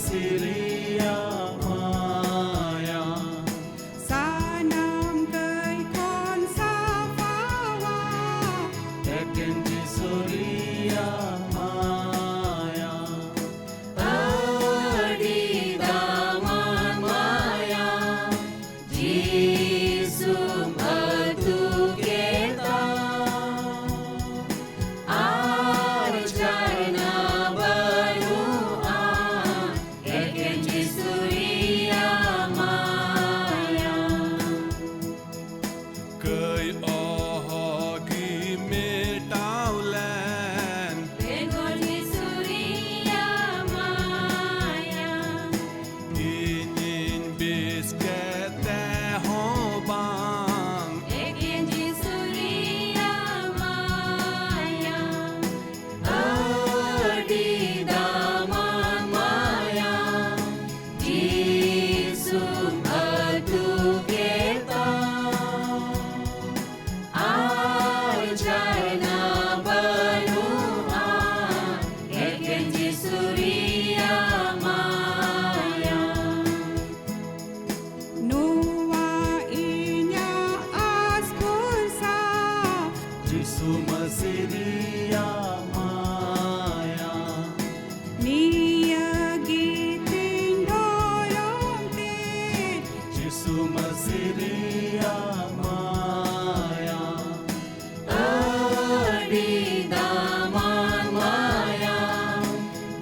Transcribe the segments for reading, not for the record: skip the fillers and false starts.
Syria Maya Sanam cây con sa phá hoa Tekken di Syria Maya Adi daman maya Jisum atu kita Arjana balua Eken jisuria maya Cây ohagi metaulan Eken jisuria maya Inin biskete hobang Eken jisuria maya Adi daman maya Jisum atu kita Arjana balua Eken jisuria maya Nuwa inya aspulsa Jisu Syria Maya Nia giting doyong tin Jisu Syria Maya Adi daman maya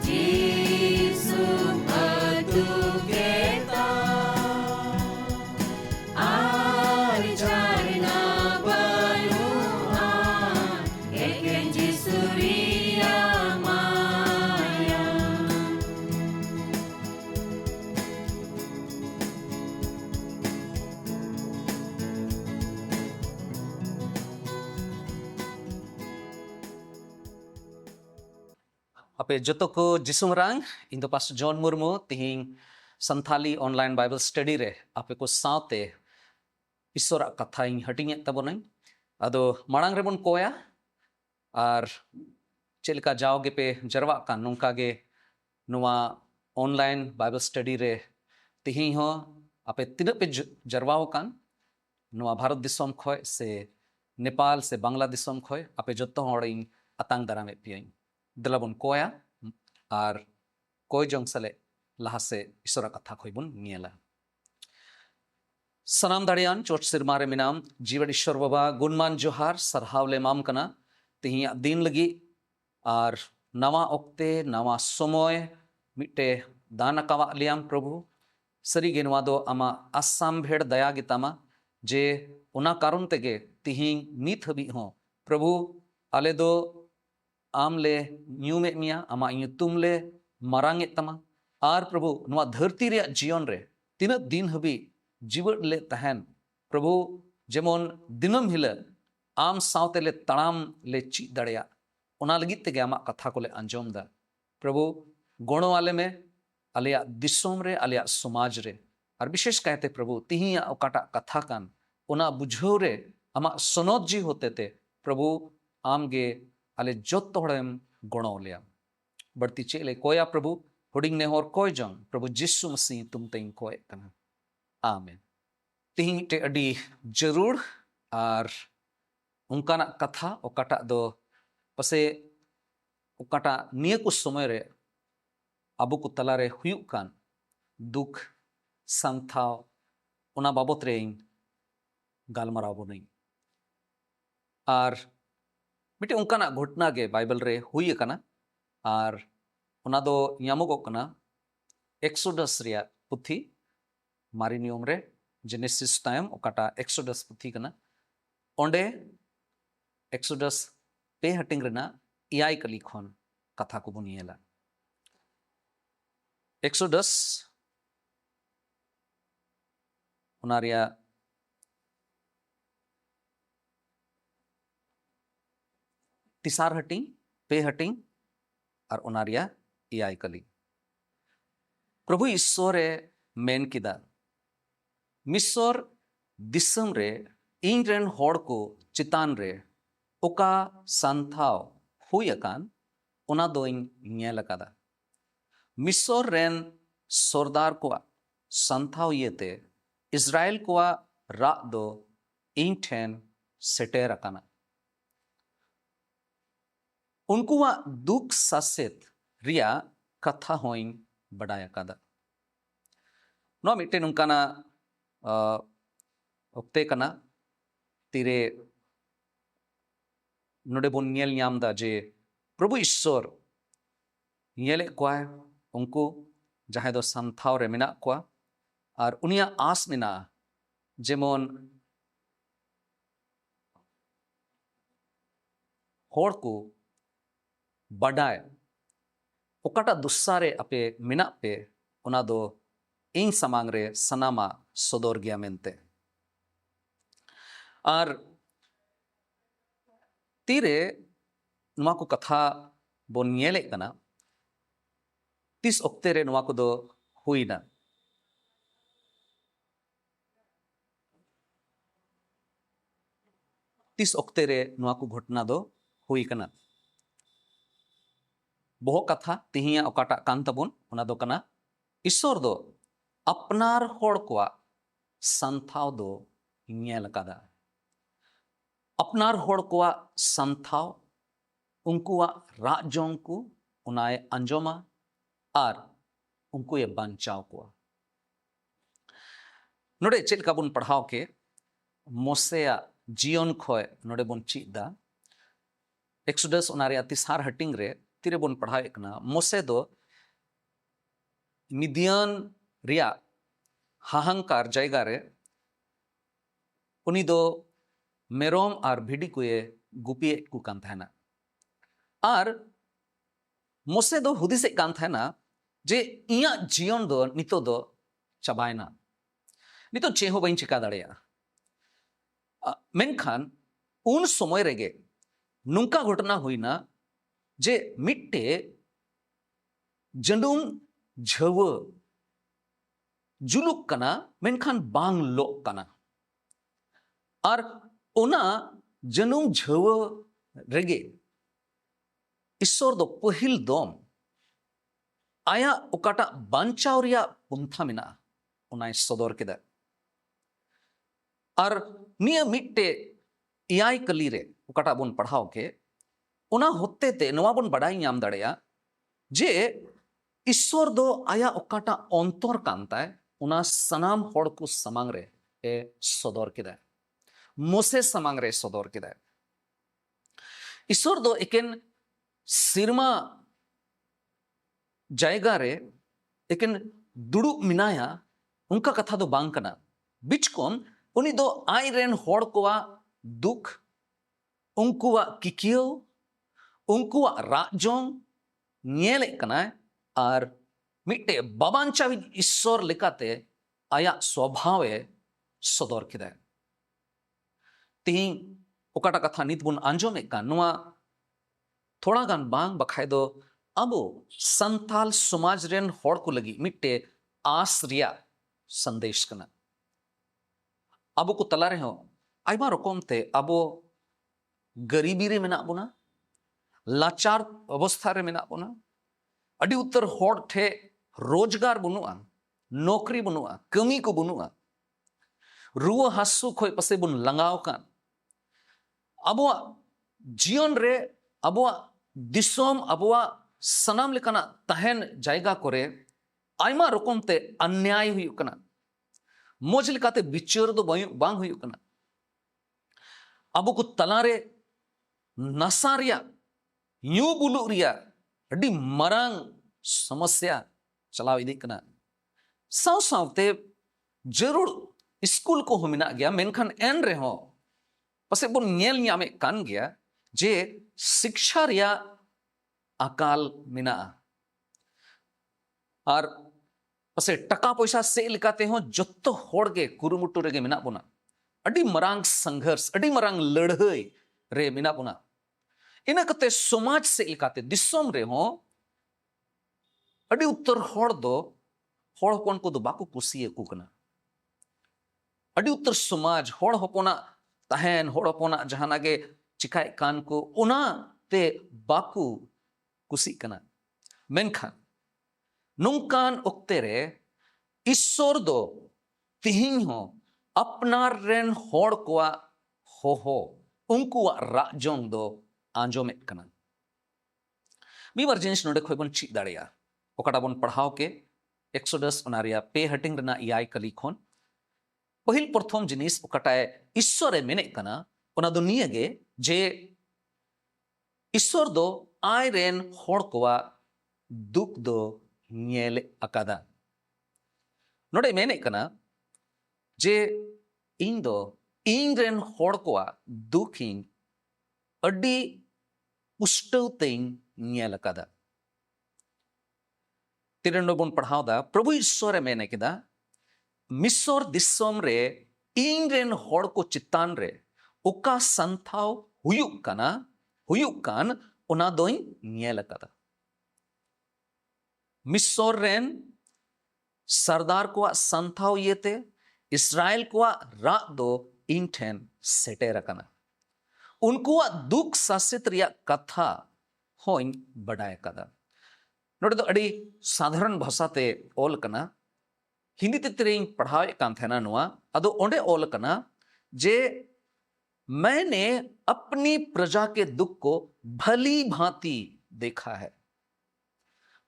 Jisum atu kita Arjana balua Eken jisuria maya Ape joto ko jisumrang indo Pastor John Murmu tihing Santhali online Bible study re ape ko saute isora katha ing hatinge tabonai ado marang rebon koya ar chelika jaoge pe jarwa kan nongka ge noa online Bible study re tihing ho ape tina pe jarwao kan noa Bharat disom khoi se Nepal se Bangla disom khoi ape joto hor ing atang darame piain delabon koya ar koy jong sale lahase isora katha khoibun niela Sanam darian chot sirmare minam jiwad ishwar baba gunman johar sarhavle mam kana tihi din lagi ar nawa okte nawa somoy mitte dana kawa liam prabhu sari genwa do ama assam bhed daya gitama je ona karon tege tihi nit habi ho prabhu ale do आमले न्यूमे मिया आमा तुमले मारांगे तमा are प्रभु नुआ धरती रे जीवन रे तीन दिन हबी जीवन ले तहन प्रभु जेमन दिनम हिले आम सावते ले तड़ाम ले ची दड़िया ओना लगित तेगे आमा कथा को ले अंजोम दा प्रभु गोणो वाले में आलिया दिसोम रे आलिया समाज रे और विशेष कहते प्रभु तिहिया ओकाटा कथा कान ओना बुझो रे आमा सनोद जी होते थे प्रभु आमगे आले जोत्तो हड़म गोणो लिया बढ़ती चेले कोया प्रभु हुडिंग ने होर कोय जंग प्रभु जिस्सु मसीह तुम तें कोय कना आमीन तिहिं टे अडी जरूर आर उनकाना कथा ओकाटा दो पसे ओकाटा निये कुछ समय रे अबु को तला रे हुयुक कान दुख संथाव ओना बाबत रे गालमाराव बोनई आर मिटे उनकाना घटना गे बाइबल रे हुई कना आर ओना दो यामोगो कना एक्सोडस रिया पुथी मारी नियम रे जेनेसिस टाइम ओकाटा एक्सोडस पुथी कना ओंडे एक्सोडस पे हटिंग रेना इयाई कली खन कथा को बुनियला एक्सोडस ओना रिया तिसार हटिंग पे हटिंग और ओनारिया इयाई कली प्रभु ईश्वरे मेन किदा मिसर दिसम रे इन रेन होड़ को चितान रे ओका संथाव हुई अकान ओना दो इन ᱧᱮᱞ अकादा मिसर रेन सरदार को संथाव इयते इस्राएल को राग दो इन ठेन सेटेर अकाना उनको दुख सासेत रिया कथा होइन बड़ाया कादा नो मिट्टे नुकाना उक्ते कना तीरे नोडे बोन नेल ᱧᱟᱢ दा जे प्रभु ईश्वर नेले कोय उनको जहां दो संथाव रे मेना कोआ और उनिया आस मेना जेमोन होड़ को बडाय ओकाटा दुस्सारे अपे मेना पे उना दो इन समांग रे सनामा सदोर गया मेनते और तीरे नुआ को कथा बोन नेले कना तीस ओक्ते रे नुआ को दो हुईना तीस ओक्ते रे नुआ को घटना दो हुई कना बहु कथा तिहिया ओकाटा कान तबुन उना दो कना ईश्वर दो अपनार होड़ को संथाव दो नेल कादा अपनार होड़ को संथाव उनको राजों को उनाए अंजोमा और उनको ये बंचाव को नोडे चेल का बुन पढ़ाओ के मोसेया जीवन खोए नोडे बुन चीदा एक्सोडस उनारे तिसार हटिंग रे तीरे बुन पढ़ाए कना मोसे दो मिदियान रिया हाहंकार जायगा रे उनी दो मेरोम और भिडी को ये गुपिए को कान थाना और मोसे दो हुदिसे कान थाना जे इया जीवन दो नितो दो चबायना नितो चेहो बाइन चिका दाड़ेया मेनखान उन समय रेगे नुंका घटना हुईना जे मिट्टे जंडुम झव जुलुक कना मेनखान बांग लो कना और ओना जनुम झव रेगे ईश्वर दो पहिल दोम आया ओकाटा बांचाव रिया पुंथा मिना उनाय सदर केदा और निया मिट्टे इयाय कली रे ओकाटा बोन पढ़ाओ के उना होते ते नवा बोन बड़ाई ᱧᱟᱢ दाड़ेया जे ईश्वर दो आया ओकाटा अंतर कांताय उना सनाम होड़ को समांग रे ए सदर केदा मोसे समांग रे सदर केदा ईश्वर दो एकेन सिरमा जायगा रे एकेन दुड़ु मिनाया उनका कथा दो बांग कना बिचकोम उनी दो आई रेन होड़ को दुख उनकुआ किकियो उनकुआ राजों नेले कना और मिट्टे बाबांचावी ईश्वर लेकाते आया स्वभावे सदर केदा तीन ओकाटा कथा नित बुन आंजोमे का नुआ थोड़ा गान बांग बखाय दो अबो संताल समाज रेन होड़ को लगी मिट्टे आस रिया संदेश कना अबो को तला रहे हो आइमा रकम ते अबो गरीबी रे मेना बोना लाचार अवस्था रे मेना बोना अडी उत्तर होड़ ठे रोजगार बनुआ नौकरी बनुआ कमी को बनुआ रुआ हासु खोय पसे बुन लंगाव कान अबुआ जीवन रे अबुआ दिसोम अबुआ सनाम लेकाना तहन जायगा करे आयमा रकम ते अन्याय हुयुक कना मोज लेकाते बिचार दो बांग हुयुक कना अबु को तलारे नसा रिया यूं बुलु रिया अडी मरांग समस्या चलाव इदी कना साव सावते जरूर स्कूल को मिना गया मेनखान एन रे हो पसे बुन नेल ᱧᱟᱢᱮ कान गया जे शिक्षा रिया अकाल मिना और पसे टका पैसा से लेकाते हो जत्तो होड़ के कुरुमुटु रेगे मिना बोना अडी मरांग संघर्ष अडी मरांग लड़ाई रे मिना बोना इना कते समाज से लेकाते दिसोम रे हो अडी उत्तर होड़ दो होड़ होपन को दो बाको कुसिए कुकना अडी उत्तर समाज होड़ होपना तहन होड़ होपना जहाना के चिकाय कान को उना ते बाकू कुसी कना मेनखान ᱱᱚᱝᱠᱟᱱ ᱚᱠᱛᱮ ᱨᱮ ᱤᱥᱥᱚᱨ ᱫᱚ ᱛᱤᱦᱤᱧ ᱦᱚᱸ ᱟᱯᱱᱟᱨ ᱨᱮᱱ ᱦᱚᱲ ᱠᱚᱣᱟᱜ ᱦᱚᱦᱚ, ᱩᱱᱠᱩᱣᱟᱜ ᱨᱟᱜ ᱡᱚᱝ ᱫᱚ ᱟᱸᱡᱚᱢᱮᱫ ᱠᱟᱱᱟ। ᱢᱤᱫᱵᱟᱨ ᱡᱤᱱᱤᱥ ᱱᱚᱰᱮ ᱠᱷᱚᱡ ᱵᱚᱱ ᱪᱮᱫ ᱫᱟᱲᱮᱭᱟᱜᱼᱟ। ᱚᱠᱟᱴᱟᱜ ᱵᱚᱱ ᱯᱟᱲᱦᱟᱣ ᱠᱮ ᱮᱠᱥᱳᱰᱟᱥ ᱚᱱᱟ ᱨᱮᱭᱟᱜ 2 ᱦᱟᱹᱴᱤᱧ ᱨᱮᱱᱟᱜ 9 ᱠᱟᱹᱞᱤ ᱠᱷᱚᱱ ᱯᱟᱹᱦᱤᱞ ᱯᱨᱚᱛᱷᱚᱢ ᱡᱤᱱᱤᱥ ᱚᱠᱟᱴᱟᱜ ᱤᱥᱥᱚᱨᱮ ᱢᱮᱱᱮᱫ ᱠᱟᱱᱟ ᱚᱱᱟ ᱫᱚ ᱱᱤᱭᱟᱹᱜᱮ ᱡᱮ ᱤᱥᱥᱚᱨ ᱫᱚ ᱟᱡᱨᱮᱱ ᱦᱚᱲ ᱠᱚᱣᱟᱜ ᱫᱩᱠ ᱫᱚ ᱧᱮᱞ ᱟᱠᱟᱫᱟ। ᱱᱚᱰᱮ ᱢᱮᱱᱮᱫ ᱠᱟᱱᱟ ᱡᱮ ᱤᱧ ᱫᱚ ᱤᱧᱨᱮᱱ ᱦᱚᱲ ᱠᱚᱣᱟᱜ ᱫᱩᱠᱤᱧ ᱟᱹᱰᱤ ᱯᱩᱥᱴᱟᱹᱣ ᱛᱮᱧ ᱧᱮᱞ ᱟᱠᱟᱫᱟ। ᱛᱤᱨᱮᱱ ᱵᱚᱱ ᱯᱟᱲᱦᱟᱣᱫᱟ ᱯᱨᱚᱵᱷᱩ ᱤᱥᱥᱚᱨᱮ ᱢᱮᱱ ᱠᱮᱫᱟ ᱢᱤᱥᱚᱨ ᱫᱤᱥᱚᱢ ᱨᱮ ᱤᱧᱨᱮᱱ ᱦᱚᱲ ᱠᱚ ᱪᱮᱛᱟᱱ ᱨᱮ ᱚᱠᱟ ᱥᱟᱱᱛᱷᱟᱣ ᱦᱩᱭᱩᱜ ᱠᱟᱱ ᱚᱱᱟ ᱫᱚᱧ ᱧᱮᱞ ᱟᱠᱟᱫᱟ। ᱢᱤᱥᱚᱨ ᱨᱮᱱ ᱥᱟᱨᱫᱟᱨ ᱠᱚᱣᱟᱜ ᱥᱟᱱᱛᱷᱟᱣ ᱤᱭᱟᱹᱛᱮ ᱤᱥᱨᱟᱭᱮᱞ ᱠᱚᱣᱟᱜ ᱨᱟᱜ ᱫᱚ ᱤᱧ ᱴᱷᱮᱱ ᱥᱮᱴᱮᱨ ᱟᱠᱟᱱᱟ। ᱩᱱᱠᱩᱣᱟᱜ ᱫᱩᱠ ᱥᱟᱥᱮᱛ ᱨᱮᱭᱟᱜ ᱠᱟᱛᱷᱟ ᱦᱚᱧ ᱵᱟᱰᱟᱭ ᱟᱠᱟᱫᱟ। ᱱᱚᱰᱮ ᱫᱚ ᱟᱹᱰᱤ ᱥᱟᱫᱷᱟᱨᱚᱱ ᱵᱷᱟषᱟᱛᱮ ᱚᱞ ᱠᱟᱱᱟ। हिंदी तितरीन पढ़ावे कान थे ना नुआ अदो ओंडे ओल कना जे मैंने अपनी प्रजा के दुख को भली भांति देखा है।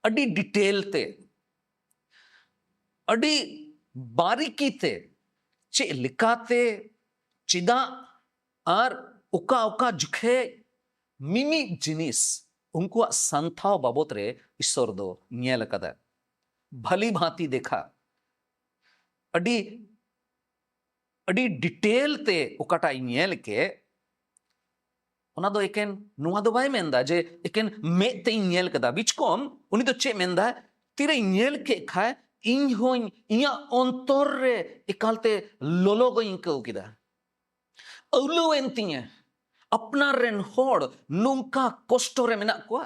अडी डिटेल ते अडी बारीकी ते चे लिकाते चिदा और उका उका जुखे मिमी जिनिस उनको संथाव बाबत रे ईश्वर दो न्याल कदा भली भांति देखा अडी अडी डिटेल ते उकाटा ᱧᱮᱞ के ओना दो एकेन नुआ दो बाय मेंदा जे एकेन मे ते ᱧᱮल कदा बिचकोम उनी दो चे मेंदा तिरे ᱧᱮल के खाय इन होñ इया अंतर रे एकालते लोलो गो इंको किदा औलो एंतिया अपना रेन होड़ नुंका कष्ट रे मेना कोआ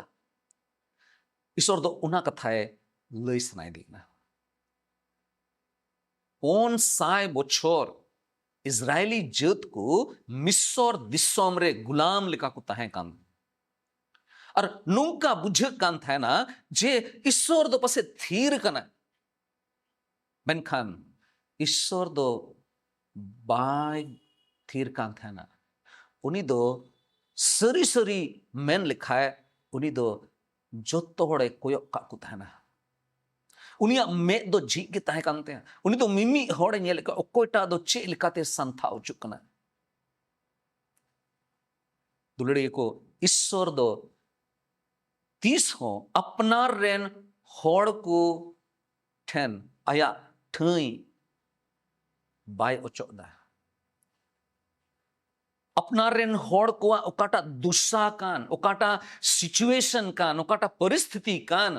ईश्वर दो उना कथाए लई सनाय दिना 400 बछर इजरायली जात को मिस्र दिसोम रे गुलाम लेका को तहे कान और नुंका बुझे कान था ना जे ईश्वर दो पसे थीर कना मेनखान ईश्वर दो बाय थीर कान था ना उनी दो सरी सरी मेन लिखाए उनी दो जोतो होड़े कोयो का को था ना उनिया मे दो जी के तहे कानते हैं उनी दो मिमी होड़े ᱧᱮᱞ का ओकोटा दो चे लिकाते संथा उचुक कना दुलड़ी को ईश्वर दो तीस हो अपनार रेन होड़ को ठेन आया ठई बाय ओचोक दा अपनार रेन होड़ को ओकाटा दुसा कान ओकाटा सिचुएशन कान ओकाटा परिस्थिति कान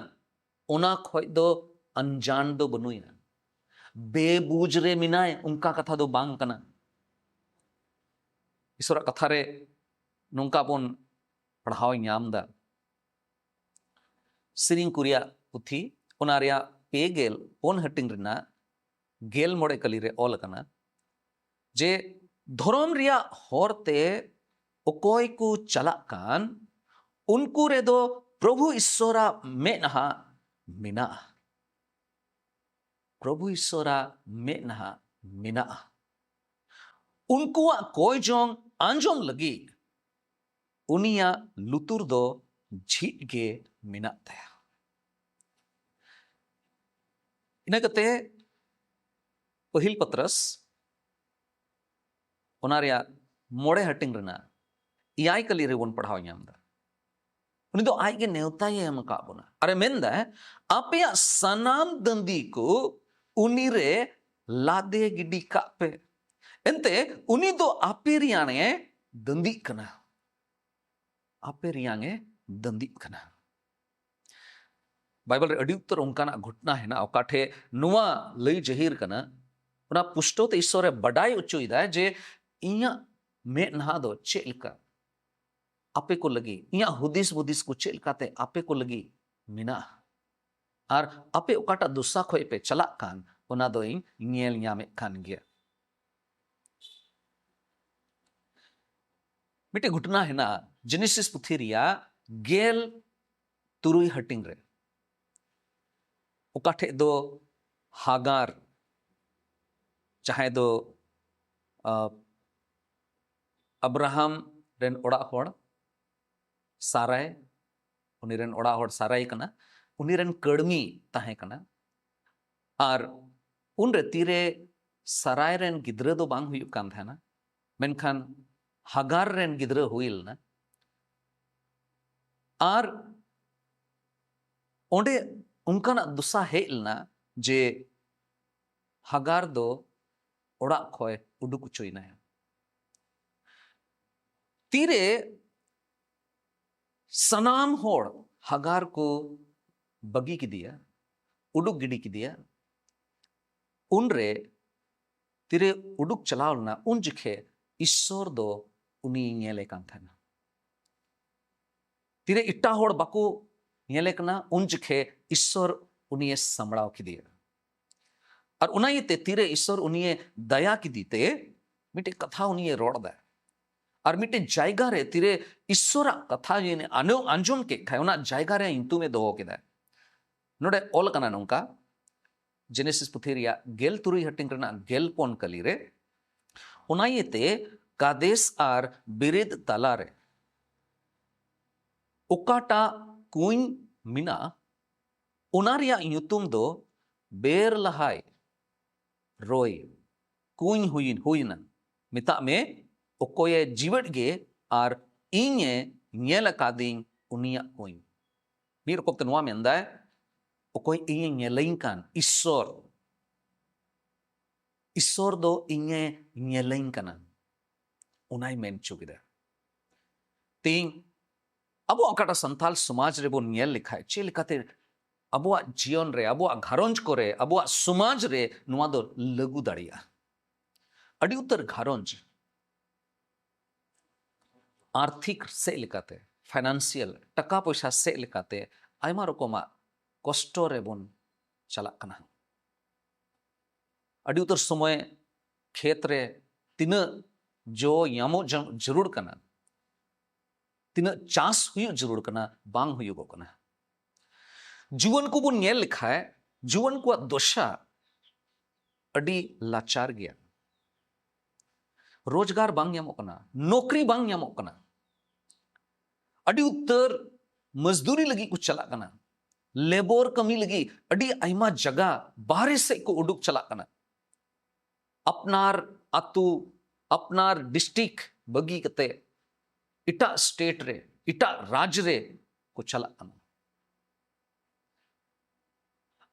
ओना खोय दो अनजान दो बनुया बेबूज रे मिनाय उनका कथा दो बांग कना ईश्वर कथा रे नुंका बोन पढ़ाव ᱧᱟᱢ दा सिरिंग कुरिया पुथी ओना रेया पेगेल पोन हटिंग रेना गेल मोड़े कली रे ऑल कना जे धर्म रिया होरते ओकोय को चला कान उनको रे दो प्रभु ईश्वरा मेनहा मिना प्रभु ईश्वरा मेनहा मिना उनको कोई जोंग आंजोम लगी उनिया लुतुर दो झीट गे मिना तया इना कते पहिल पत्रस ओना रेया मोड़े हटिंग रेना इयाय कली रे बोन पढ़ाव ᱧᱟᱢ दा उनी दो आय के नेवता ये हम का बोना अरे मेंदा आपया सनाम दंदी को उनी रे लादे गिडी का पे एंते उनी दो आपेरियाने दंदी कना आपेरियाने दंदी कना बाइबल रे अडी उत्तर उनकाना घटना है ना ओकाठे नुआ लई जहीर कना उना पुष्टो ते ईश्वर बडाई उचुइदा जे इया मे नहा दो चेलका आपे को लगी इया हुदिस बुदिस को चेलकाते आपे को लगी मिना और आपे ओकाटा दुसा खोय पे चला कान ओना दो इन ᱧᱮᱞ ᱧᱟᱢᱮ कान गया मिटे घटना है ना जेनेसिस पुथी रिया गेल तुरुई हटिंग रे उका ठे दो हागार चाहे दो अब्राहम रेन ओड़ा होड़ साराय उनी रेन ओड़ा होड़ साराय कना उनी रेन कड़मी ताहे कना आर उन रे तीरे साराय रेन गिद्रा दो बांग हुयुक कान थाना मेनखान हागार रेन गिद्रा हुइल ना आर ओंडे उनकाना दुसा हेलना जे हागार दो ओड़ा खोय उडुक उचोइना तीरे सनाम होड़ हागार को बगी की दिया उडुक गिडी की दिया उनरे तीरे उडुक चलावना उन जिखे ईश्वर दो उनी ñele कान थाना तीरे इट्टा होड़ बाको ñele कना उन जिखे ईश्वर उनी संबड़ाव की दिया और उनाई ते तीरे ईश्वर उनी दया की दीते मिटे कथा उनी रोड़ दा और मिटे जायगा रे तीरे ईश्वर कथा ये अनो अंजुम के खाय उना जायगा रे इंतु में दोहो केदा नोडे ओल कना नोंका जेनेसिस पुथेरिया गेल तुरुई हटिंग रना गेल पोन कली रे उनाई ते कादेश आर बिरिद तला रे उकाटा कुइन मिना उनारिया युतुम दो बेर लहाय रोय कुइन हुइन मिता में ओकोये जीवट गे आर इnye ñel कादिंग उनिया कुइन मीर कोप्त नुआ मेंदाय ओकोय इnye ñelain kan ईश्वर दो इnye ñelain kana उनाई मेन चुगिदा तीन अब अकाटा संथाल समाज रे बो ñel लिखाय चे लिखाते अब जीवन रे अब घारोंज को रे अब समाज रे नुआ दो लगू दाड़िया अड़ी उत्तर घारोंज आर्थिक से लिखाते फाइनेंशियल टका पैसा से लिखाते आयमा रकमा कष्ट रे बोन चला कना अड़ी उत्तर समय खेत रे तीन जो यामो जरूर कना तीन चास हुई जरूर कना बांग हुई गो कना जुवन को बुन ñel लिखा है जुवन को दोषा अड़ी लाचार गया रोजगार बांग यामो कना नौकरी बांग यामो कना अड़ी उत्तर मजदूरी लगी को चला कना लेबर कमी लगी अड़ी आइमा जगह बाहर से को उडुक चला कना अपनार अतु अपनार डिस्ट्रिक्ट बगी कते इटा स्टेट रे इटा राज्य रे को चला कना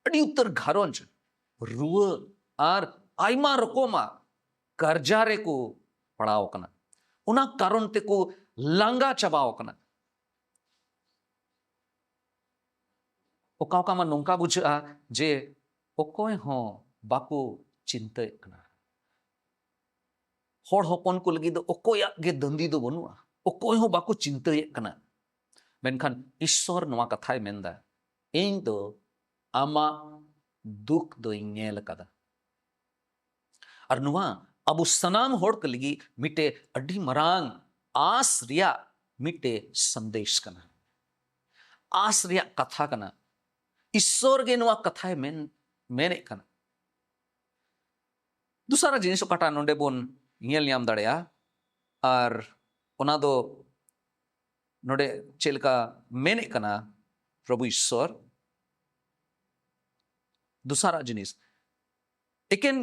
अड़ी उत्तर घारोंज रुआ आर आइमा रकोमा कर्जा रे को पड़ाव कना उना कारण ते को लांगा चबाव कना ओका मा नोंका बुझा जे ओकोय हो बाको चिंता कना होड़ होपन को लगी दो ओकोया गे दंदी दो बनुआ ओकोय हो बाको चिंता कना मेनखान ईश्वर नवा कथाय मेंदा इन दो आमा दुख दो ñel kada और नुआ अब सनाम होड़ के लगी मिटे अड्डी मरांग आस रिया मिटे संदेश कना आस रिया कथा कना ईश्वर गे नुआ कथा है मेने कना दूसरा जिनिस कटा नोंडे बोन ñel ñam दाड़ेया और ओना दो नोडे चेलका मेने कना प्रभु ईश्वर दूसरा जिनिस एकेन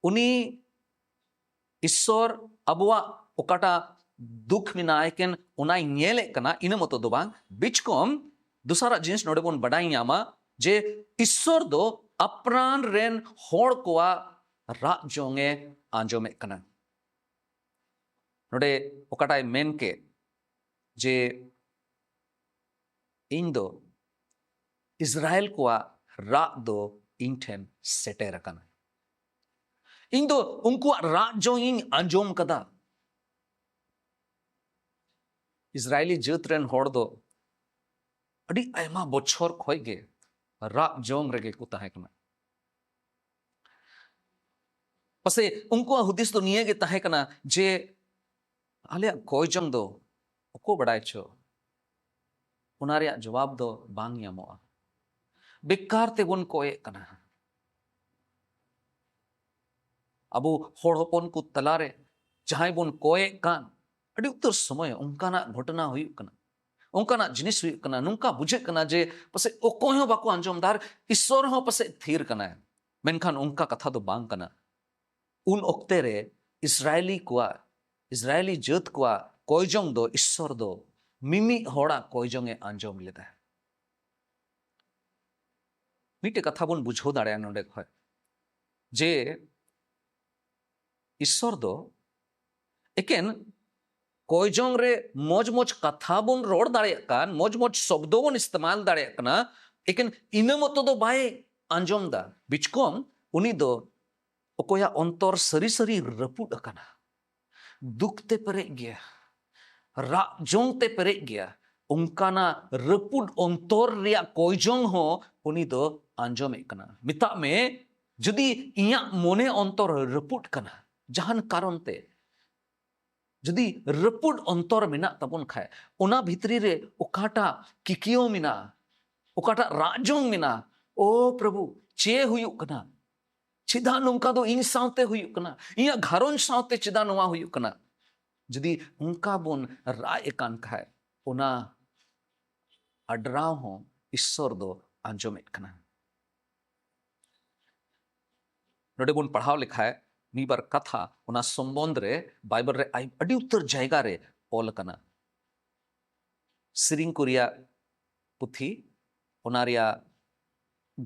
उनी ईश्वर अबुआ ओकाटा दुख मिना एकेन उनाई ñele कना इन मतो दो बांग बिचकोम दूसरा जिनिस नोडे बोन बडाई यामा जे ईश्वर दो अपरान रेन होड़ कोआ रा जोंगे आंजोमे कना नोडे ओकाटाय मेन के जे इन दो इज़राइल कोआ रा दो इंठेन सेटेर कना इन दो उनको रा जो इन आंजोम कदा इज़राइली जत रेन होड़ दो अड़ी आयमा बोछोर खोय गे रा जोंग रेगे को ताहे कना पसे उनको हुदिस तो निये गे ताहे कना जे आले कोय जंग दो ओको बड़ाय छो उनारिया जवाब दो बांग यामोआ बेकार तेबोन कोए कना अबो होड़ होपन को तलारे जहां बोन कोए कान अड़ी उत्तर समय उनकाना घटना हुई कना उनकाना जिनिस हुई कना नुंका बुझे कना जे पसे ओकोय हो बाको अंजमदार ईश्वर हो पसे थीर कना मेनखान उनका कथा दो बांग कना उन ओक्ते रे इस्राएली जात को कोयजोंग दो ईश्वर दो मिमी होड़ा कोयजोंगे अंजम लेदा मिटे कथा बोन बुझो दाड़े नोडे खय जे ईश्वर दो एकेन कोयजोंग रे मोज मोज कथा बोन रोड दाड़े कान मोज मोज शब्दों बोन इस्तेमाल दाड़े कना एकेन इना मतो दो बाय अंजम दा बिचकोम उनी दो ओकोया अंतर सरी सरी रपुड अकना दुखते परे गया राजोंग ते परे गया उनकाना रपुड अंतर रिया कोयजोंग हो उनी दो अंजम एकना मिता में जदी इया मोने अंतर रपुड कना जहान कारण ते जदी रपुड अंतर मिना तबन खाए ओना भितरी रे ओकाटा किकियो मिना ओकाटा राजोंग मिना ओ प्रभु चे हुयुक कना चिदा नोंका दो इन सावते हुयुक कना इया घरों सावते चिदा नोवा हुयुक कना जदी उनका बोन राय एकान खाए ओना अडराव हो ईश्वर दो आंजोमेट कना नोडे बोन पढ़ाव लिखा है मी बार कथा ओना संबंध रे बाइबल रे अड़ी उत्तर जायगा रे ऑल कना सिरिंग कुरिया पुथी ओनारिया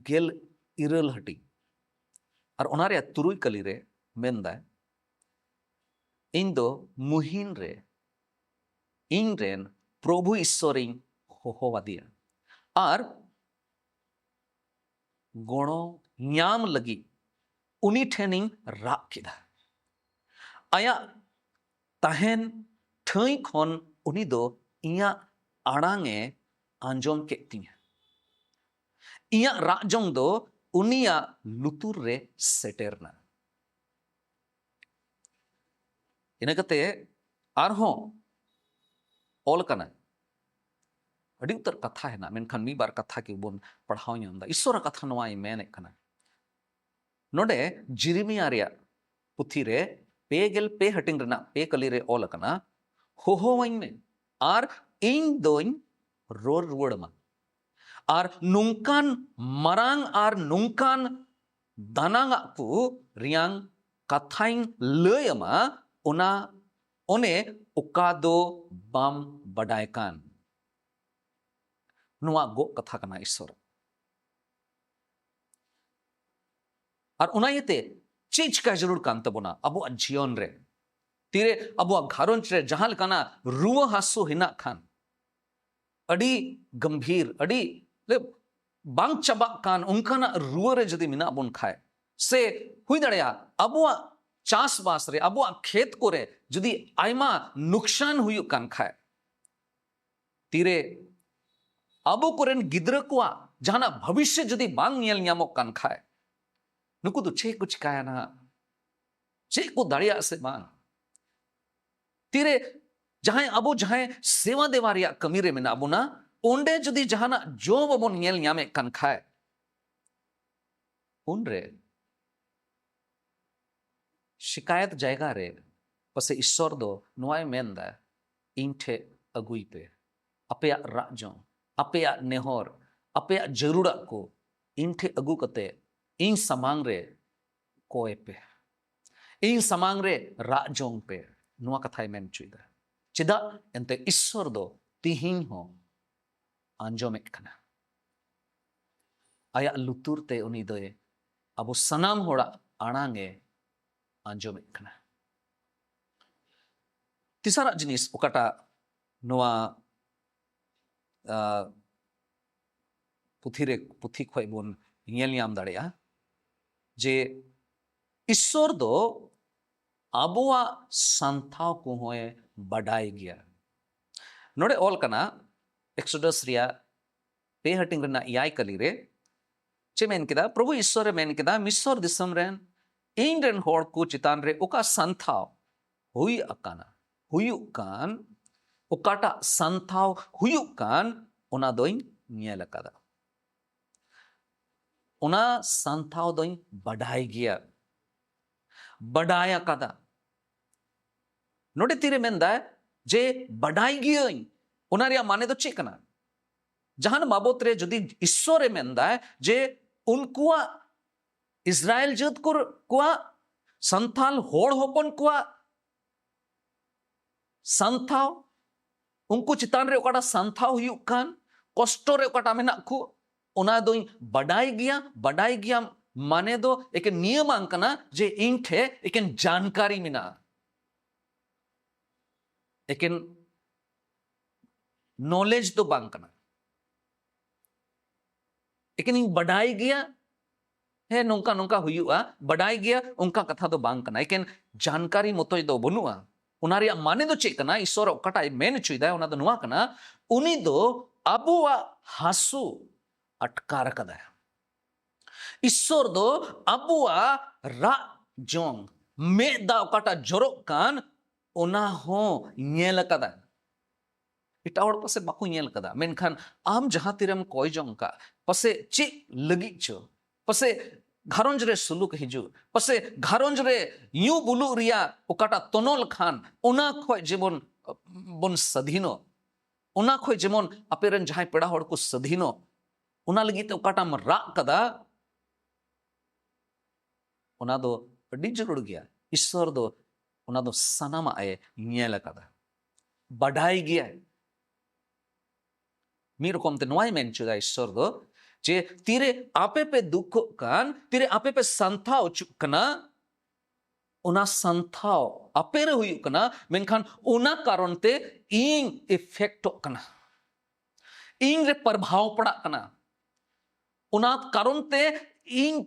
गेल इरल हटी और ओनारिया तुरुई कली रे मेंदा इन दो मुहिन रे इन रेन प्रभु ईश्वरिंग होवादिया और गोणो न्याम लगी उनी ठेनिंग राग किदा आया तहन ठई खन उनी दो इया आड़ांगे आंजोम के तिया इया राजोंग दो उनिया लुतुर रे सेटेरना इनकते आरहों ऑल कना अड़ी उत्तर कथा है ना मेनखान मी बार कथा के बोन पढ़ाव दा ईश्वर कथा नवाई मेने कना नोडे जिरिमिया रिया पुथी रे पेगेल पे हटिंग रना पे कली रे ऑल कना हो वाइन में आर इन दोइन रोर रुवड़मा आर नुंकान मरांग आर नुंकान दानांगा को रियांग कथाइन लयमा ओना ओने उकादो बाम बडायकान नुआ गो कथा कना ईश्वर और उना येते चीज का जरूर कांत बोना अबो जीवन रे तीरे अबो घरों रे जहां लकाना रुआ हासो हिना खान अड़ी गंभीर अड़ी ले बांग चबा कान उनकाना रुआ रे जदी मिना बोन खाए से हुई दड़या अबो चास बास रे अबो खेत को रे जदी आयमा नुकसान हुई कान खाए तीरे अबो कोरेन गिद्र को जहाना भविष्य जदी बांग नियल न्यामो कान खाए नुकु तो चे कुछ काया ना चे को दाड़िया से बांग तीरे जहां अबो जहां सेवा देवारिया कमी रे मिना अबो ना ओंडे जदी जहाना जो बबो नियल न्यामे कान खाए उन रे शिकायत जायगा रे पसे ईश्वर दो नुआय मेंदा इंठे अगुई पे अपेया राजों अपेया नेहोर अपेया जरूरा को इंठे अगु कते इन समांग रे कोए पे इन समांग रे राजों पे नुआ कथाय मेन चुइदा चिदा एंते ईश्वर दो तिहिं हो आंजोमेट कना आया लुतुर ते उनी दोए अबो सनाम होड़ा आणांगे आंजोमेट कना तिसारा जिनिस ओकाटा नुआ पुथी खोय बोन नियल ᱧᱟᱢ दाड़ेया जे ईश्वर दो आबोआ संथाव को होए बडाई गया नोडे ऑल कना एक्सोडस रिया पे हटिंग रना याय कली रे चे मेन केदा प्रभु ईश्वर मेन केदा मिस्र दिसम रेन इन रेन होड़ को चितान रे ओका संथाव हुई अकाना हुयु कान ओकाटा संथाव हुयु कान ओना दोइन नियल कदा ᱚᱱᱟ ᱥᱟᱱᱛᱷᱟᱣ ᱫᱚᱧ ᱵᱟᱰᱟᱭ ᱜᱮᱭᱟ, ᱵᱟᱰᱟᱭ ᱟᱠᱟᱫᱟ। ᱱᱚᱰᱮ ᱛᱤᱨᱮ ᱢᱮᱱᱫᱟᱭ ᱡᱮ ᱵᱟᱰᱟᱭ ᱜᱤᱭᱟᱹᱧ, ᱚᱱᱟ ᱨᱮᱭᱟᱜ ᱢᱟᱱᱮ ᱫᱚ ᱪᱮᱫ ᱠᱟᱱᱟ? ᱡᱟᱦᱟᱱ ᱵᱟᱵᱚᱛ ᱨᱮ ᱡᱩᱫᱤ ᱤᱥᱥᱚᱨᱮ ᱢᱮᱱᱫᱟᱭ ᱡᱮ ᱩᱱᱠᱩᱣᱟᱜ ᱤᱥᱨᱟᱭᱮᱞ ᱡᱟᱹᱛ ᱠᱚᱣᱟᱜ ᱥᱟᱱᱛᱟᱞ ᱦᱚᱲ ᱦᱚᱯᱚᱱ ᱠᱚᱣᱟᱜ ᱥᱟᱱᱛᱷᱟᱣ, उनको चितान रे ओकाटा संथाव हुयुग कान, कष्ट रे ओकाटा मेनाक को, ओना दोई बडाई गिया माने दो एक नियम अंकना जे इन ठे एक जानकारी मिना, एक नॉलेज तो बांकना, एक बडाई गिया हे नोंका नोंका हुयुआ, बडाई गिया उनका कथा तो बांकना, एक जानकारी मतोय दो बनुआ। उना रिया माने दो चेक कना, ईश्वर ओकाटाय मेन चुइदा उना दो नुआ कना, उनी दो अबुआ हासु अटकार कदा। ईश्वर दो अबुआ रा जोंग मेदा ओकाटा जोरो कान उना हो ñel कदा। इटा हड़ पासे बाको ñel कदा, मेनखान आम जहां तिरम कोय जोंग का पासे चे लगी चो, पासे घारंज रे सुलुक हिजु, पासे घारंज रे यू बुलु रिया ओकाटा तनोल खान ओना खोय जेमन बन सधीनो, ओना खोय जेमन अपेरन जहां पेड़ा हड़ को सधीनो, ओना लगी ते ओकाटाम रा कदा, ओना दो अडी जरूर गया। ईश्वर दो ओना दो सनामा ए ñel कदा, बडाई गया। मी रकम ते नोय मेन चुदा ईश्वर दो जे तीरे आपे पे दुख कान, तीरे आपे पे संथाव चुक कना, ओना संथाव आपे रे हुयुग कना, मेनखान ओना कारण ते इंग इफेक्ट कना, इंग रे प्रभाव पड़ा कना, ओना कारण ते इंग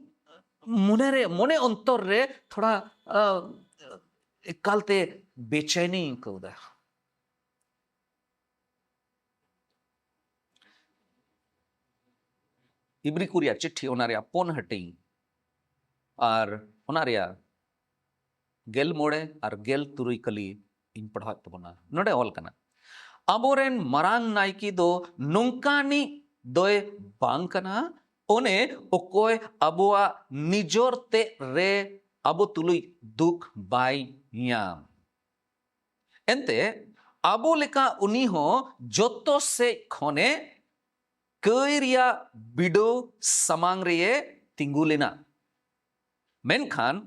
मोने अंतर रे थोड़ा एकालते बेचैनी कौदा। इब्री कुरिया चिट्ठी ओना रिया पोन हटिंग और ओना रिया गेल मोड़े और गेल तुरुई कली इन पढ़ा तबना। नोडे ऑल कना अबोरेन मरांग नाइकी दो नोंकानी दोय बांग कना, ओने ओकोय अबुआ निजोर ते रे अबो तुलुई दुख बाय याम। एंते अबो लेका उनी हो जोतो से खोने कईरिया बिडो समांग रे तिंगुलेना, मेनखान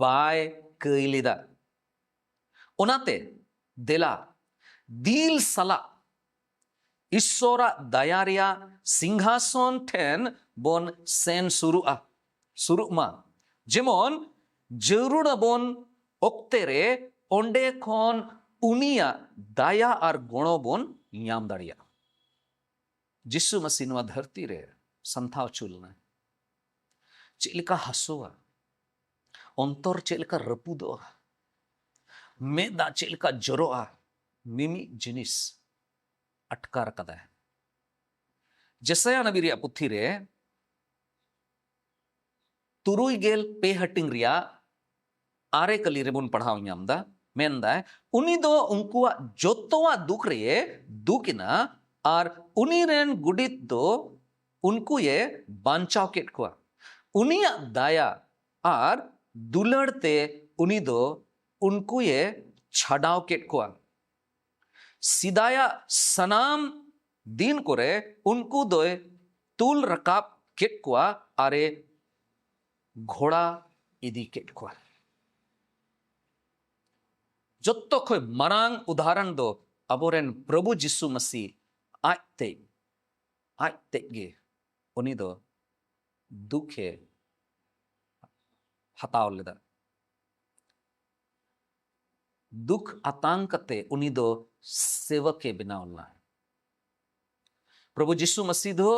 बाय कईलिदा। ओनाते देला दिल सला ईश्वरा दयारिया सिंहासन ठेन बोन सेन सुरुमा, जेमन जरूर बोन ओक्ते रे ओंडे खोन उनिया दया और गुणो बोन याम दाड़िया। जिसु मसीह नवा धरती रे संथाव चुलना चेलिका हसुआ, अंतर चेलिका रपुदोआ, मेदा चेलिका जरोआ, मिमी जिनिस अटकार कदा है। जसया नबी रिया पुथी रे तुरुई गेल पे हटिंग रिया आरे कली रे बुन पढ़ाव ñamदा, मेनदा उनी दो उनकुआ जोतोआ दुख रे दुकिना और उनी रेन गुडित दो उनको ये बांचाव केट कुआ, उनिया दाया और दुलड़ते उनी दो उनको ये छड़ाव केट कुआ। सिदाया सनाम दिन करे उनको दोए तुल रकाब केट कुआ आरे घोड़ा इदी केट कुआ। जोत्तो खोय मरांग उदाहरण दो अबोरेन प्रभु जिसु मसीह आते गे उनी दो दुखे हताव लेदा, दुख आतंकते उनी दो सेवके बनावला। प्रभु जिसु मसीह दो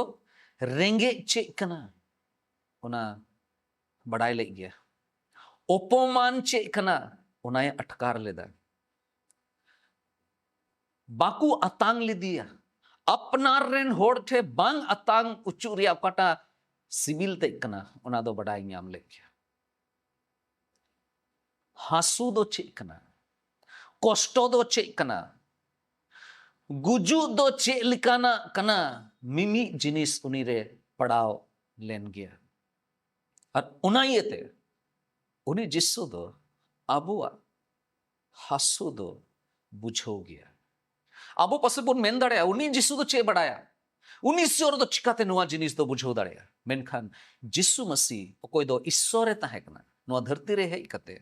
रेंगे चेक कना उना बड़ाई ले गया, उपमान चेक कना उना अटकार लेदा, बाकू अतांग ले दिया, अपनार रेन होड़ ठे बांग अतांग उच्चू रिया काटा सिबिल ते कना उना दो बड़ाई ñam ले गया। हासू दो चेक कना, कष्टो दो चेक कना, गुजू दो चेक लिकाना कना, मिमी जिनिस उनी रे पड़ाव लेन गया। और उना इयते उनी जिस्सु दो आबुआ हासु दो बुझो गया आबो पसे बोन मेन दाड़े उनी जिस्सु दो चे बड़ाया उनी ईश्वर दो चिकाते नुआ जिनिस दो बुझो दाड़े मेनखान जिस्सु मसीह ओकोय दो ईश्वरे ताहे कना नुआ धरती रे हेज कते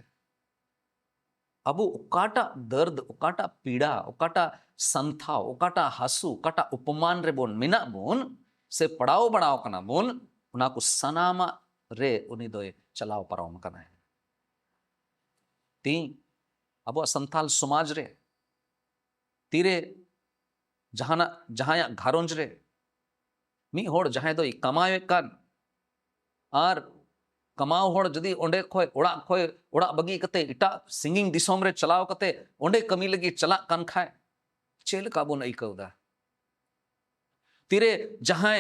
अब ओकाटा दर्द ओकाटा पीड़ा ओकाटा संथा ओकाटा हासु ओकाटा उपमान रे बोन मिना बोन से पड़ाव बड़ाव कना बोन उना को सनामा रे उनी दोए चलाव पारावम कना है ती अब संथाल समाज रे तीरे जहां घारोंज रे मी होड़ जहां दो कमावे कान आर कमाव होड़ जदी ओंडे खोय ओड़ा बगी कते इटा सिंगिंग दिसोम रे चलाव कते ओंडे कमी लगी चला कान खाए चेल काबोन आइकवदा तीरे जहां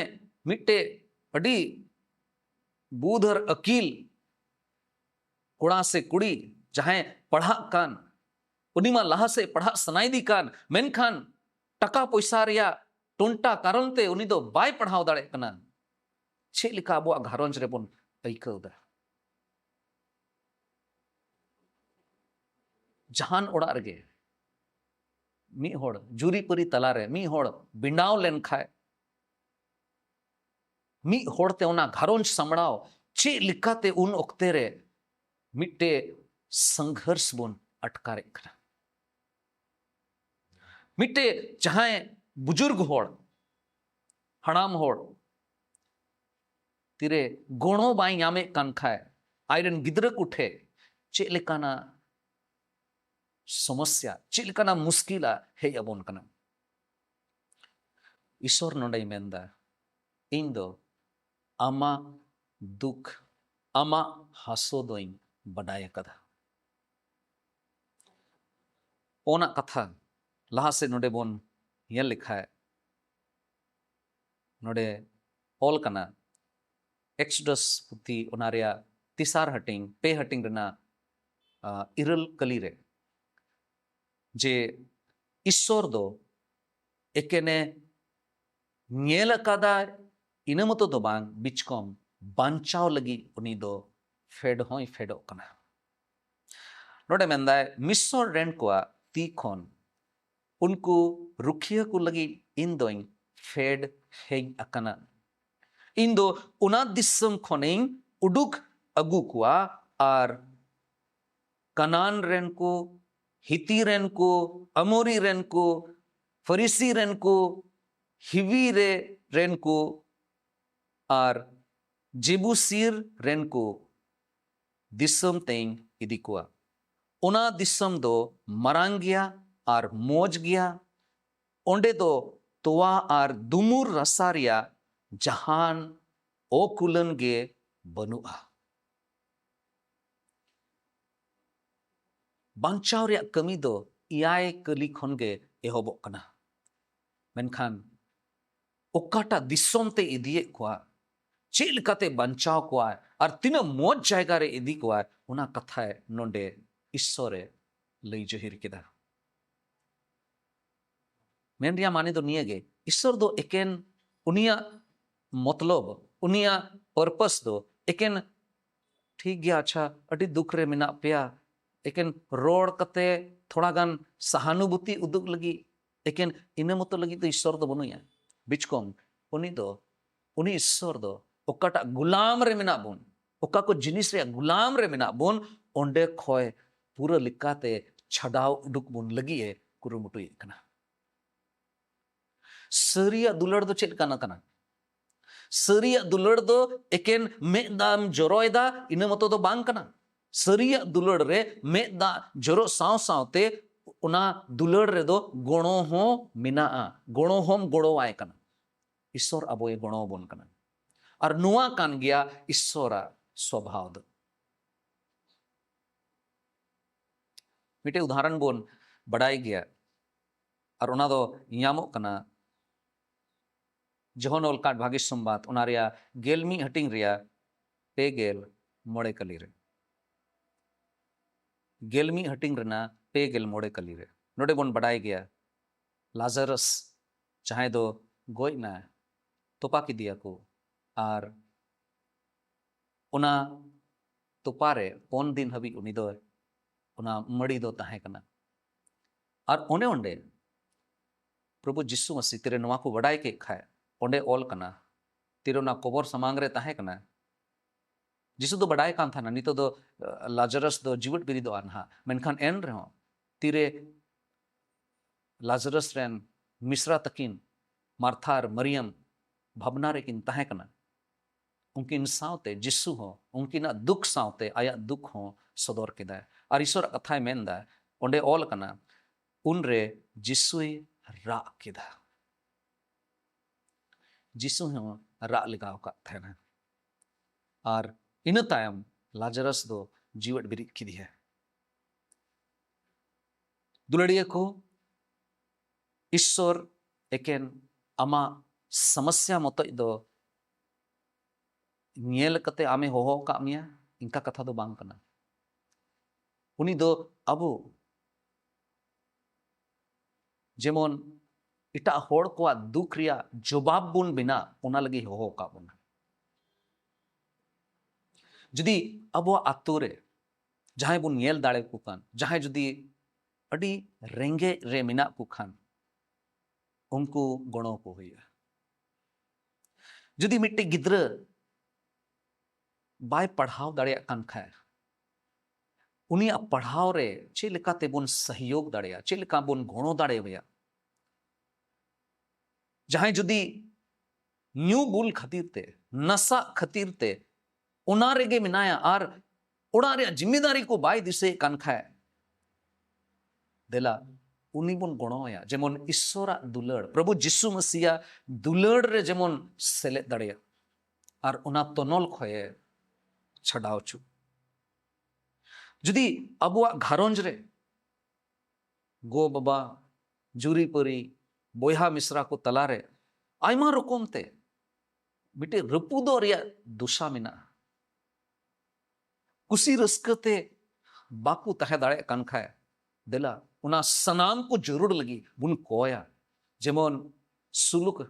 मिट्टे अडी बूधर अकील कुड़ा से कुड़ी जहां पढ़ा कान उनीमा लाहा से पढ़ा सनाईदी कान मेनखान टका पैसा रिया टोंटा कारण ते उनी दो बाय पढ़ाव दाड़े कना चेलिका अबो घारोंज रे बोन आइकवदा जहान ओड़ा रगे मी होड़ जुरी परी तलारे मी होड़ बिंडाव लेन खाए मी होड़ते उना घारोंज समड़ाव चे लिखाते उन ओक्ते रे मिट्टे संघर्ष बोन अटकारे कना मिट्टे जहां बुजुर्ग होड़ हणाम होड़ तीरे गोणो बाई यामे कान खाए आयरन गिद्रक उठे चे लिकाना समस्या चे लिकाना मुश्किला हे अबोन कना ईश्वर नोंडे मेंदा इन दो आमा दुख आमा हासो दोइंग बडाय कदा ओना कथा लहा से नोडे बोन ये लिखा है नोडे ऑल कना एक्सोडस पुथी ओनारिया तिसार हटिंग पे हटिंग रना इरल कली रे जे ईश्वर दो एकेने ᱧᱮᱞ ᱟᱠᱟᱫᱟ ᱤᱱᱟᱹ ᱢᱚᱛᱚ ᱫᱚ ᱵᱟᱝ ᱵᱤᱪᱠᱚᱢ ᱵᱟᱧᱪᱟᱣ ᱞᱟᱹᱜᱤᱫ ᱩᱱᱤ ᱫᱚ ᱯᱷᱮᱰ ᱦᱚᱸᱭ ᱯᱷᱮᱰᱚᱜ ᱠᱟᱱᱟ ᱱᱚᱰᱮ ᱢᱮᱱᱫᱟᱭ ᱢᱤᱥᱚᱨ ᱨᱮᱱ ᱠᱚᱣᱟᱜ ᱛᱤ ᱠᱷᱚᱱ उनको रुखिया को लगी इन दोइंग फेड हेज अकना इन दो उना दिसम खोनिंग उडुक अगु कुआ आर कनान रेन को हिती रेन को अमोरी रेन को फरीसी रेन को हिवी रे रेन को आर जेबुसीर रेन को दिसम तेंग इदी कुआ उना दिसम दो मरांगिया आर मोज गया ओंडे दो तोवा आर दुमुर रसारिया जहान ओ कुलन गे बनुआ बांचाव रे कमी दो इयाय कली खन गे एहोबो कना मेनखान ओकाटा दिसोम ते इदिए कोआ चेल कते बांचाव कोआ आर तिना मोज जायगा रे इदी कोआ उना कथा नोंडे ईश्वरे लई जहिर केदा मेन रिया माने दो निये गे ईश्वर दो एकेन उनिया मतलब उनिया पर्पस दो एकेन ठीक गया अच्छा अटी दुख रे मिना पेया एकेन रोड कते थोड़ा गान सहानुभूति उदुग लगी एकेन इने मतो लगी तो ईश्वर दो बनुया बिचकोम उनी ईश्वर दो ओकाटा गुलाम रे मिना बोन ओका को जिनिस रे गुलाम रे मिना बोन ओंडे खोय पूरा लिकाते छडाव उडुक बोन लगी है कुरुमुटु कना सरिया दुलड़ दो चेक काना कना सरिया दुलड़ दो एकेन मेदाम जोरोयदा इने मतो दो बांग कना सरिया दुलड़ रे मेदा जोरो साव सावते उना दुलड़ रे दो गोणो हो मिना गोणो होम गोड़ो आय कना ईश्वर अबोए गोणो बोन कना और नुआ कान गया ईश्वरा स्वभाव दो मिटे उदाहरण बोन बड़ाई गया और उना दो यामो कना जहोन ओलकाट भाग्य संबाद उनारिया गेलमी हटिंग रिया पे गेल मोड़े कली रे गेलमी हटिंग रना पे गेल मोड़े कली रे नोडे बोन बड़ाई गया लाजरस चाहे दो गोई ना तोपा की दिया को आर उना तोपारे 4 दिन हबी उनी दो उना मड़ी दो ताहे कना और ओने ओंडे प्रभु जिसु मसीह तेरे नवा को वडाई के खाए ओंडे ऑल कना तेरे ना कोबर समांग रे ताहे कना जिसु दो बड़ाई कान था ना नितो दो लाजरस दो जीवट बिरी दो आनहा मेनखान एन रहो तीरे लाजरस रेन मिश्रा तकिन मार्थार मरियम भावना रे किन ताहे कना उनकिन सावते जिसु हो उनकिन दुख सावते आया दुख हो सदर केदा और ईश्वर कथाय मेनदा ओंडे ऑल कना उन रे जिसुई रा केदा जिसु हो रा लगाव का थेना और इन तायम लाजरस दो जीवट बिरिद की है दुलड़िया को ईश्वर एकेन आमा समस्या मत दो नेल कते आमे होहो का मिया इनका कथा दो बांग कना उनी दो अबो जेमन इटा होड़ को दुख रिया जवाब बुन बिना उना लगी होहो का बुन जुदी अबो आतुरे जहां बुन नेल दाड़े को कान जहां जुदी अडी रेंगे रे मिना को खान उनको गणो को हुआ जुदी मिट्टी गिद्र बाय पढ़ाव दाड़िया कान खाए उनिया पढ़ाव रे चे लेकाते बुन सहयोग दाड़िया चे लेका बुन गणो दाड़े वया जहां जुदी न्यू बुल खातिर ते नशा खातिर ते उना रेगे मिनाया और उड़ा रे जिम्मेदारी को बाय दिसे कान खाए देला उनी बुन गणोया जेमन ईश्वरा दुलड़ प्रभु जिसु मसीहा दुलड़ रे जेमन सेले दाड़िया और उना तनल खोए छड़ाव छु जुदी अबुआ घारोंज रे गो बाबा जुरी परी बोया मिश्रा को तलारे आयमा रकम ते मिटे रपुदो रिया दुशा मिना कुसी रस्कते बाकू तहे दाड़े कान खाए देला उना सनाम को जरूर लगी बुन कोया जेमन सुलुक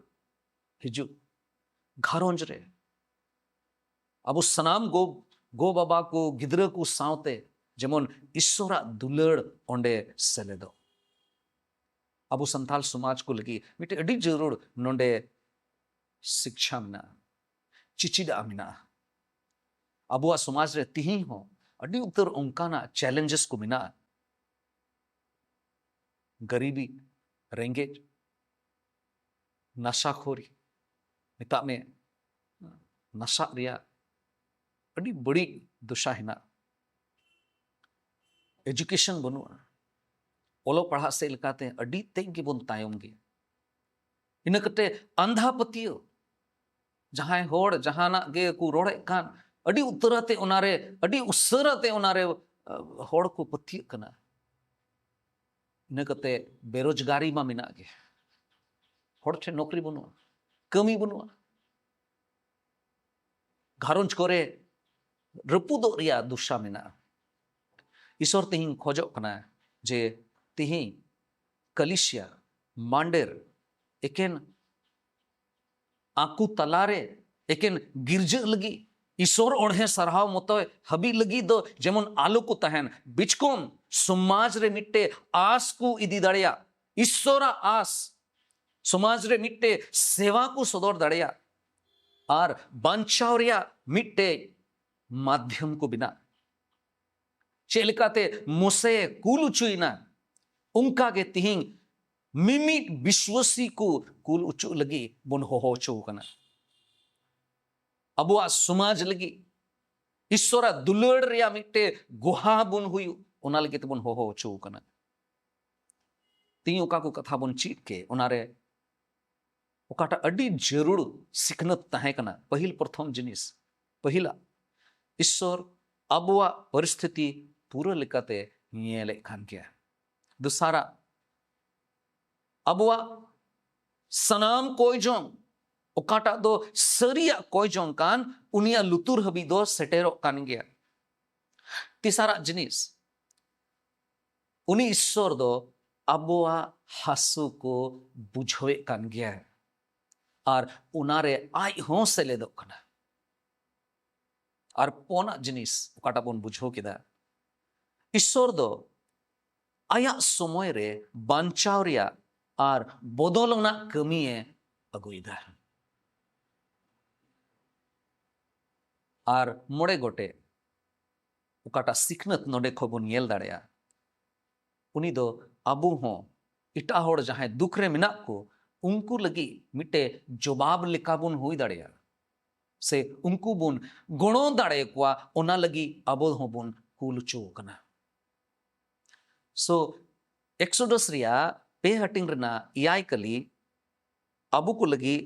हिजु घारोंज रे अब सनाम गो बाबा को गिद्र को सावते जेमन ईश्वरा दुलड़ ओंडे सेलेदो अब संथाल समाज को लगी मिटे अडी जरूर नोंडे शिक्षा मिना चिचिडा मिना अबुआ समाज रे तिही हो अडी उत्तर उनकाना चैलेंजेस को मिना गरीबी रेंगेज नशाखोरी मिता में नशा रिया अडी बड़ी दुशा हिना एजुकेशन बनुआ ओलो पढ़ा से लकाते अडी तेंगी बुन तायम गे इन कते अंधा पतियो जहां होड़ जहाना गे को रोड़े कान अडी उत्तराते उनारे अडी उसराते उनारे होड़ को पतिय कना इन कते बेरोजगारी मा मिना गे होड़ ठे नौकरी बनुआ कमी बनुआ घारोंज करे रपुदो रिया दुशा मिना ईश्वर तिहिं खोजो कना जे तिहिं कलिसिया मांडेर एकेन आकू तलारे एकेन गिरज लगी ईश्वर ओढ़े सरहाव मतो हबी लगी दो जेमन आलू को तहन बिचकोम समाज रे मिट्टे आस को इदी दाड़िया ईश्वरा आस समाज रे मिट्टे सेवा को सदर दाड़िया और बांचावरिया मिट्टे माध्यम को बिना चेलकाते मुसे कुल उचुइना उनका के तिहिंग मिमिट विश्वसी को कुल उचु लगी बुन हो चौकना अबुआ समाज लगी ईश्वरा दुलड़ रिया मिट्टे गुहा बुन हुई उना लगी बुन हो चौकना ती उका को कथा बुन चीट के उनारे उकाटा अडी जरूर सिखनत ताहे कना पहिल प्रथम जिनिस पहिला ईश्वर अबुआ परिस्थिति पूरा लेकाते नियले खान के दूसरा अबुआ सनाम कोई जों उकाटा दो सरिया कोई जों कान उनिया लुतुर हबी दो सेटेरो कान गया तीसरा जिनिस उनी ईश्वर दो अबुआ हासु को बुझोए कान गया और उनारे आई हों से ले दो कना और पोना जिनिस ओकाटा बोन बुझो केदा ईश्वर दो आया समय रे बांचाव रिया और बदलना कमिए अगुईदा और मोड़े गोटे ओकाटा सिखनत नोडे खबन येल दाड़ेया उनी दो अबू हो इटा होड़ जहां दुख रे मिना को उनको लगी मिटे जवाब लेका बुन हुई दाड़ेया से उनको बुन गुणो दाड़े कुआ ओना लगी अबो हो बुन कुलचो कना सो एक्सोडस रिया पे हटिंग रना इयाय कली अबू को लगी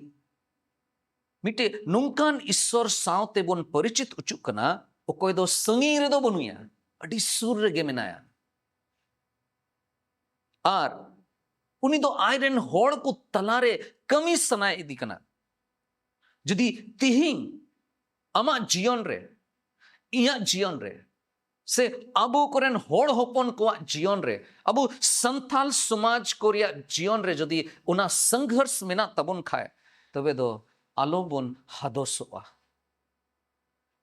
मिटे नुंकान ईश्वर सावते बुन परिचित उचुक कना ओकोय दो संगी रे दो बनुया अडी सुर रेगे मेनाया और उनी दो आयरन होड़ को तलारे कमी सनाय इदी कना जदि तिहिंग अमा जीवन रे इया जीवन रे से अबू कोरेन होड़ होपन को जीवन रे अबू संथाल समाज कोरिया जीवन रे जदि उना संघर्ष मेना तबन खाए तबे दो आलो बोन हादोसोआ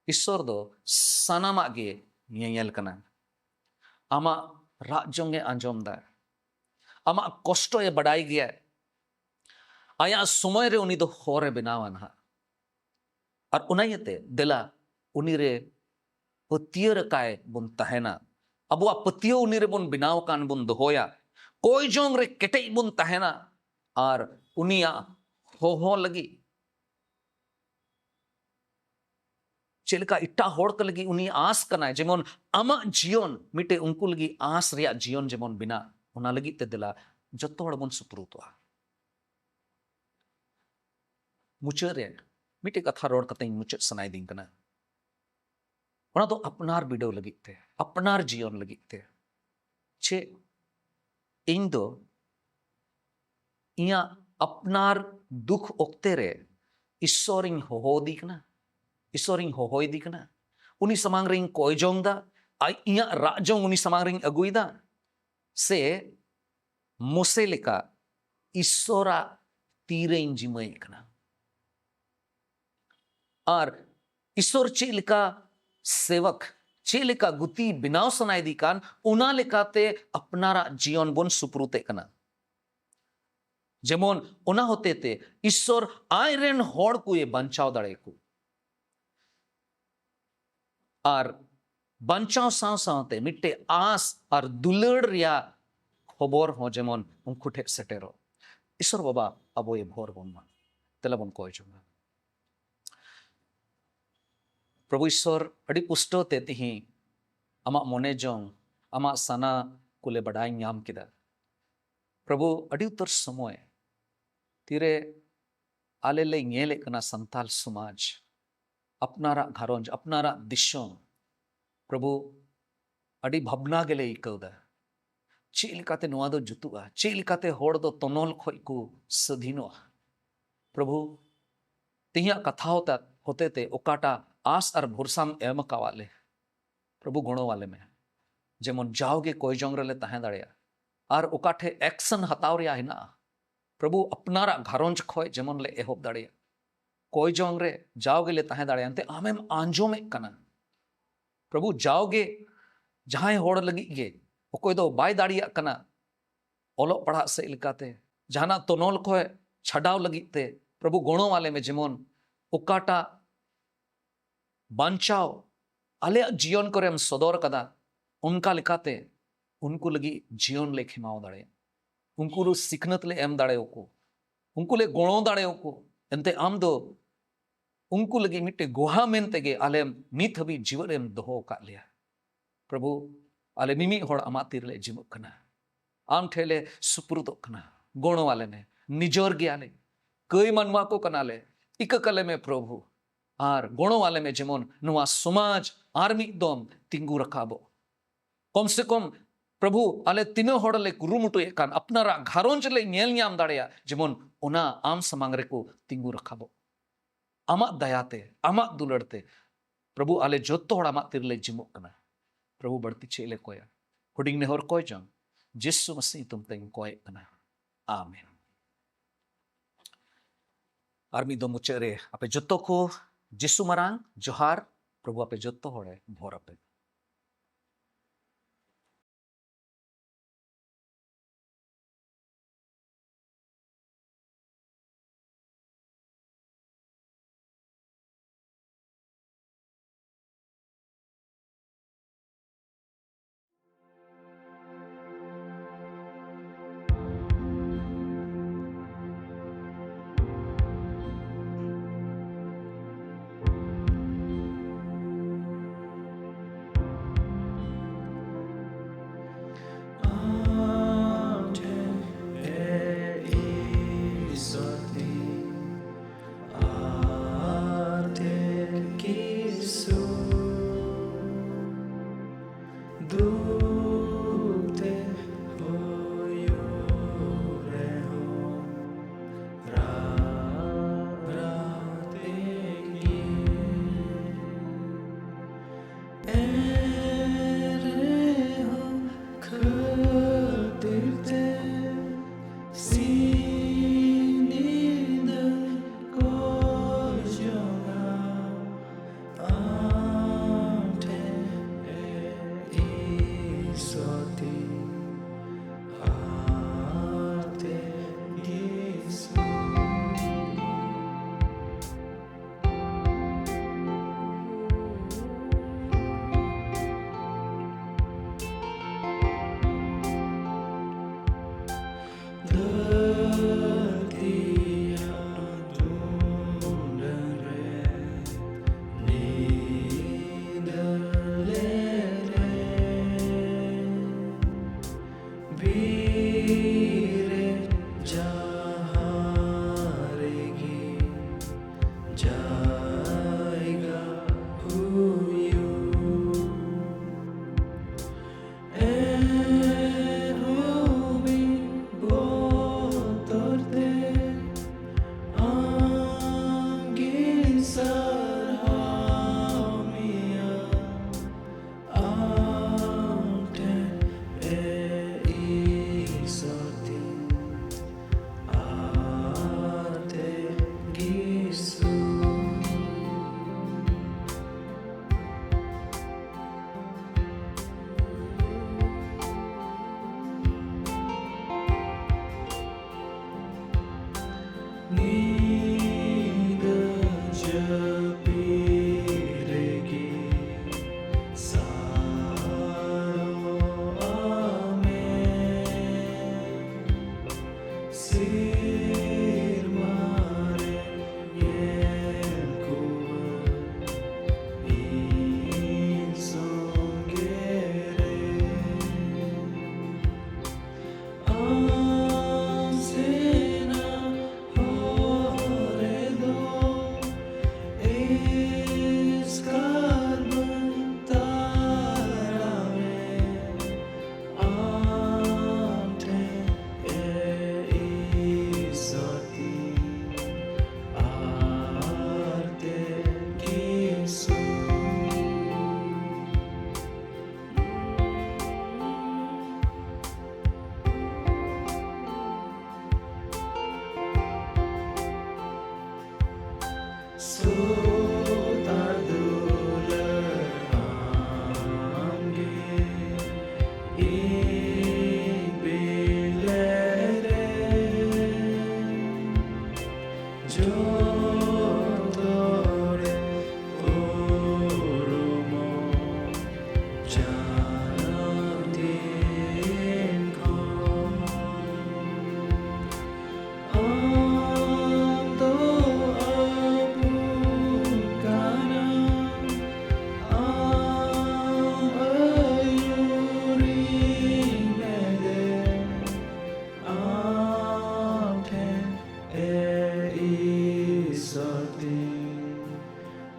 ईश्वर दो सानामा गे येल कना आमा राजोंगे आंजोम दा आमा कष्टो ये बड़ाई गया आया समय रे उनी दो होरे बनावन हा और उनायते दिला उनी रे पतियर काय बुन तहेना अबुआ पतियो उनी रे बुन बिनाव कान बुन दोहोया कोई जोंग रे केटे बुन तहेना और उनिया हो लगी चेलका इट्टा होड़ के लगी उनी आस कना जेमन आमा जीवन मिटे उनको लगी आस रिया जीवन जेमन बिना उना लगी ते दिला जत्तो हड़ बुन सुप्रुतवा मुचर रे मिटे कथा रोड कते मुचर सनाई दिन कना ओना तो अपनार बिडो लगी ते अपनार जीवन लगी ते छे इन दो इया अपनार दुख ओक्ते रे ईश्वरिंग हो दी कना ईश्वरिंग होय दी कना उनी समांग रिंग कोय जोंगदा आई इया राजोंग उनी समांग रिंग अगुईदा से मोसे लेका ईश्वरा तीरे जिमय कना और ईश्वर चे लेका सेवक चे लेका गुती बिनाव सनाय दी कान उना लेकाते अपनारा जीवन बोन सुप्रुते कना जेमन उना होते ते ईश्वर आयरन होड़ को ये बंचाव दाड़े को और बंचाव साव सावते मिट्टे आस और दुलड़ रिया खबर हो जेमन उनको ठे सेटेरो ईश्वर बाबा अबो ये भोर बोन मा तेला बोन कोय जुंगा प्रभु ईश्वर अड़ी पुष्टो ते तिही अमा मोने जोंग अमा सना कुले बड़ाई ᱧᱟᱢ किदा प्रभु अड़ी उत्तर समय तीरे आले ले ñेले कना संताल समाज अपनारा घारोंज अपनारा दिशों प्रभु अड़ी भबना गेले इकौदा चेलिकाते नोआ दो जुतुआ चेलिकाते होड़ दो तनोल खोय को सधीनोआ प्रभु तिहिया कथा होते ते ओकाटा आस और भरसाम एम कावाले प्रभु गुणो वाले में जेमन जाओगे कोई जोंगरले तहे दाड़िया और ओकाठे एक्शन हताव रिया हिना प्रभु अपनारा घारोंज खोय जेमन ले एहोब दाड़िया कोई जोंगरे जाओगे ले तहे दाड़िया अंते आमेम आंजोमे कना प्रभु जाओगे जहां होड़ लगी गे ओकोय दो बाय दाड़िया कना ओलो पढ़ा से इलकाते जहाना तोनोल खोय छडाव लगी ते प्रभु गुणो वाले में जेमन ओकाटा बांचाव आले जीवन को सदर कदा उनका लिखाते उनको लगी जीवन ले खिमाव दाड़े उनको सिखनत ले एम दाड़े को उनको ले गुणों दाड़े को एंते आम दो उनको लगी मिट्टे गुहा मेनते गे आले नित हबी जीवन एम दोहो का लिया प्रभु आले मिमी होड़ अमा तीरले जिमुक कना आम ठेले सुपुरुदो कना गुणों वाले में निजोर गयाले कई मनवा को कनाले इक कले में प्रभु और गुणों वाले में जेमन नुआ समाज आर्मी दोम तिंगू रखाबो कम से कम प्रभु आले तीनों होड़ले कुरुमुटु एकान अपनारा घारोंज ले नेल ᱧᱟᱢ दाड़िया जेमन ओना आम समांग रे को तिंगू रखाबो आमा दयाते आमा दुलड़ते प्रभु आले जोत्तो होड़ आमा तिरले जिमुक कना प्रभु बढ़ती चेले कोया हुडिंग ने होर कोय जंग जिसु मसीह तुम तें कोय कना आमीन आर्मी दो मुचरे आपे जोत्तो को जिसु मरांग जोहार प्रभु आपे जत्तो होड़े भोर आपे।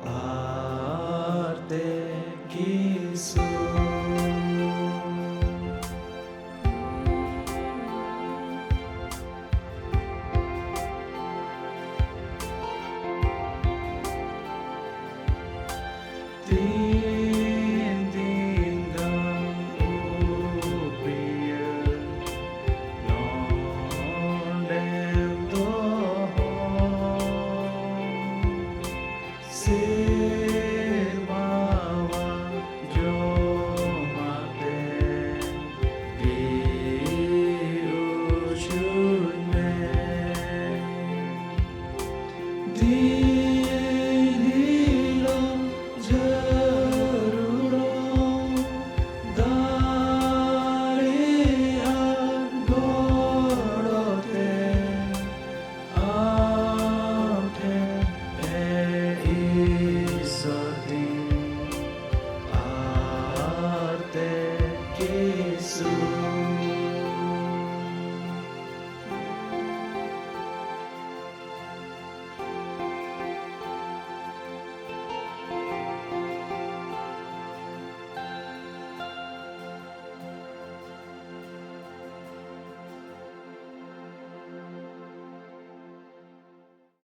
Arte Giêsu